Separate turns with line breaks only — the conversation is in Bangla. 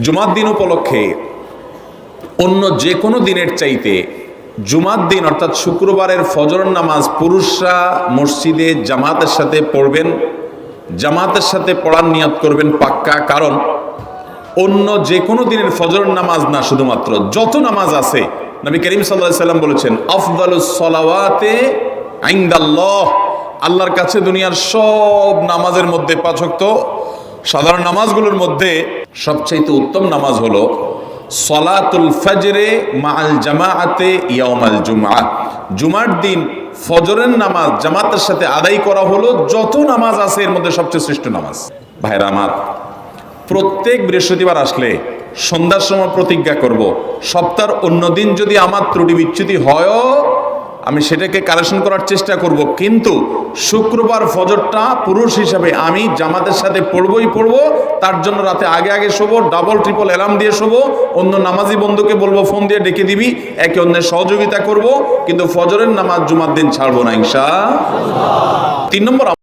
জুমার দিন উপলক্ষে অন্য যে কোনো দিনের চাইতে জুমার দিন অর্থাৎ শুক্রবারের ফজর নামাজ পুরুষরা মসজিদে জামাতের সাথে পড়বেন, জামাতের সাথে পড়ার নিয়ত করবেন পাক্কা। কারণ অন্য যে কোনো দিনের ফজর নামাজ না, শুধুমাত্র যত নামাজ আছে, নবী করিম সাল্লাল্লাহু আলাইহি সাল্লাম বলেছেন আফদালুস সালাওয়াতে ইনদাল্লাহ, আল্লাহর কাছে দুনিয়ার সব নামাজের মধ্যে, 5 ওয়াক্ত সাধারণ নামাজগুলোর মধ্যে সবচাইতে উত্তম নামাজ হলো সলাতুল ফজরে মাআল জামাআতে ইয়াউমাল জুমআহ। জুমার দিন ফজরের নামাজ জামাতের সাথে আদায় করা হলো যত নামাজ আছে এর মধ্যে সবচেয়ে শ্রেষ্ঠ নামাজ। ভাইরা আমার, প্রত্যেক বৃহস্পতিবার আসলে সন্ধ্যার সময় প্রতিজ্ঞা করব, সপ্তাহের অন্য দিন যদি আমার ত্রুটি বিচ্যুতি হয়ও আমি সেটাকে কারেকশন করার চেষ্টা করব, কিন্তু শুক্রবার ফজরটা পুরুষ হিসাবে আমি জামাতের সাথে পড়বই পড়বো। তার জন্য রাতে আগে আগে শোবো, ডাবল ট্রিপল অ্যালার্ম দিয়ে শোবো, অন্য নামাজি বন্ধুকে বলবো ফোন দিয়ে ডেকে দিবি, একে অন্যের সহযোগিতা করব, কিন্তু ফজরের নামাজ জুমার দিন ছাড়বো না ইনশাআল্লাহ। 3 নম্বর